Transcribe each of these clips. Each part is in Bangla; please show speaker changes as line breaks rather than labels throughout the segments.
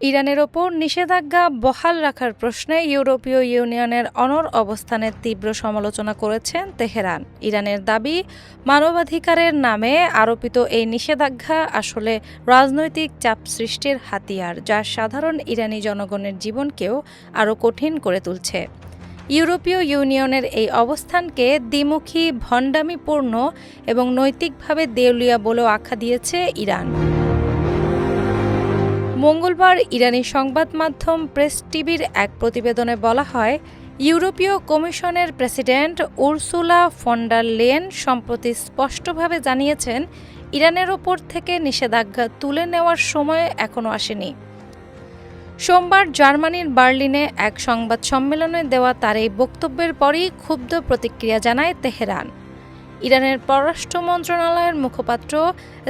ইরানের ওপর নিষেধাজ্ঞা বহাল রাখার প্রশ্নে ইউরোপীয় ইউনিয়নের অনড় অবস্থানের তীব্র সমালোচনা করেছেন তেহরান। ইরানের দাবি, মানবাধিকারের নামে আরোপিত এই নিষেধাজ্ঞা আসলে রাজনৈতিক চাপ সৃষ্টির হাতিয়ার, যা সাধারণ ইরানি জনগণের জীবনকেও আরও কঠিন করে তুলছে। ইউরোপীয় ইউনিয়নের এই অবস্থানকে দ্বিমুখী, ভণ্ডামিপূর্ণ এবং নৈতিকভাবে দেউলিয়া বলেও আখ্যা দিয়েছে ইরান। মঙ্গলবার ইরানি সংবাদ মাধ্যম প্রেস টিভির এক প্রতিবেদনে বলা হয়, ইউরোপীয় কমিশনের president Ursula von der Leyen সম্প্রতি স্পষ্টভাবে জানিয়েছেন, ইরানের ওপর থেকে নিষেধাজ্ঞা তুলে নেওয়ার সময় এখনও আসেনি। সোমবার জার্মানির বার্লিনে এক সংবাদ সম্মেলনে দেওয়া তার এই বক্তব্যের পরই ক্ষুব্ধ প্রতিক্রিয়া জানায় তেহরান। ইরানের পররাষ্ট্র মন্ত্রণালয়ের মুখপাত্র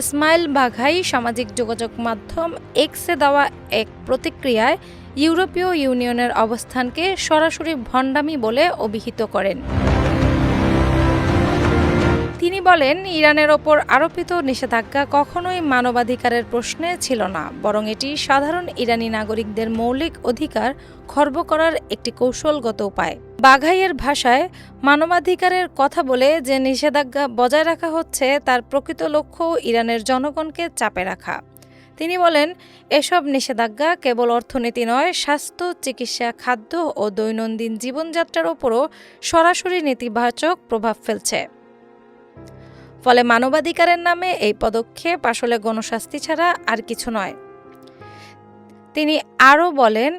ইসমাইল বাঘাই সামাজিক যোগাযোগ মাধ্যম এক্সে দেওয়া এক প্রতিক্রিয়ায় ইউরোপীয় ইউনিয়নের অবস্থানকে সরাসরি ভণ্ডামি বলে অভিহিত করেন। তিনি বলেন, ইরানের ওপর আরোপিত নিষেধাজ্ঞা কখনোই মানবাধিকারের প্রশ্নে ছিল না, বরং এটি সাধারণ ইরানি নাগরিকদের মৌলিক অধিকার খর্ব করার একটি কৌশলগত উপায়। বাঘাইয়ের ভাষায়, মানবাধিকারের কথা বলে যে নিষেধাজ্ঞা বজায় রাখা হচ্ছে তার প্রকৃত লক্ষ্য ইরানের জনগণকে চাপে রাখা। তিনি বলেন, এসব নিষেধাজ্ঞা কেবল অর্থনীতি নয়, স্বাস্থ্য, চিকিৎসা, খাদ্য ও দৈনন্দিন জীবনযাত্রার ওপরও সরাসরি নেতিবাচক প্রভাব ফেলছে। ফলে মানবাধিকারের নামে এই পদক্ষেপ আসলে গণশাস্তি ছাড়া আর কিছু নয়। তিনি আরও বলেন,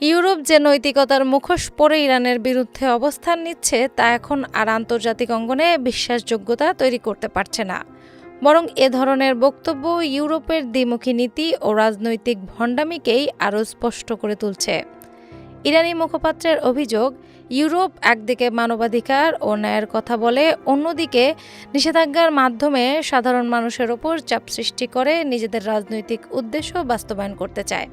ইউরোপ যে নৈতিকতার মুখোশ পরে ইরানের বিরুদ্ধে অবস্থান নিচ্ছে তা এখন আর আন্তর্জাতিক অঙ্গনে বিশ্বাসযোগ্যতা তৈরি করতে পারছে না, বরং এ ধরনের বক্তব্য ইউরোপের দ্বিমুখী নীতি ও রাজনৈতিক ভণ্ডামিকেই আরও স্পষ্ট করে তুলছে। ইরানি মুখপাত্রের অভিযোগ, ইউরোপ একদিকে মানবাধিকার ও ন্যায়ের কথা বলে, অন্যদিকে নিষেধাজ্ঞার মাধ্যমে সাধারণ মানুষের ওপর চাপ সৃষ্টি করে নিজেদের রাজনৈতিক উদ্দেশ্য বাস্তবায়ন করতে চায়।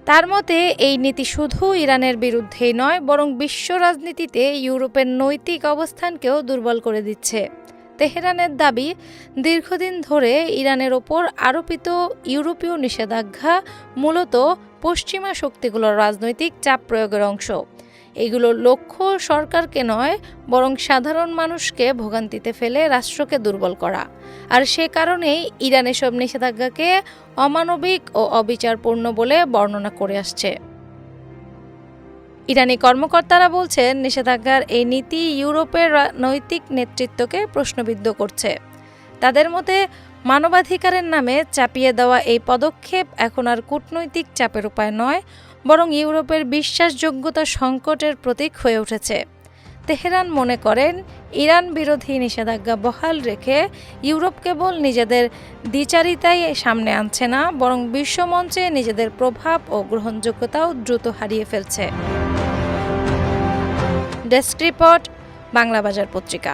তার মতে, এই নীতি শুধু ইরানের বিরুদ্ধেই নয়, বরং বিশ্ব রাজনীতিতে ইউরোপের নৈতিক অবস্থানকেও দুর্বল করে দিচ্ছে। তেহরানের দাবি, দীর্ঘদিন ধরে ইরানের ওপর আরোপিত ইউরোপীয় নিষেধাজ্ঞা মূলত পশ্চিমা শক্তিগুলোর রাজনৈতিক চাপ প্রয়োগের অংশ। এগুলোর লক্ষ্য সরকারকে নয়, বরং সাধারণ মানুষকে ভোগান্তিতে ফেলে রাষ্ট্রকে দুর্বল করা। আর সে কারণেই ইরান এসব নিষেধাজ্ঞাকে অমানবিক ও অবিচারপূর্ণ বলে বর্ণনা করে আসছে। ইরানি কর্মকর্তারা বলছেন, নিষেধাজ্ঞার এই নীতি ইউরোপের নৈতিক নেতৃত্বকে প্রশ্নবিদ্ধ করছে। তাদের মতে, মানবাধিকারের নামে চাপিয়ে দেওয়া এই পদক্ষেপ এখন আর কূটনৈতিক চাপের উপায় নয়, বরং ইউরোপের বিশ্বাসযোগ্যতা সংকটের প্রতীক হয়ে উঠেছে। তেহরান মনে করেন, ইরান বিরোধী নিষেধাজ্ঞা বহাল রেখে ইউরোপ কেবল নিজেদের দ্বিচারিতাই সামনে আনছে না, বরং বিশ্বমঞ্চে নিজেদের প্রভাব ও গ্রহণযোগ্যতাও দ্রুত হারিয়ে ফেলছে। ডেস্ক রিপোর্ট, বাংলাবাজার পত্রিকা।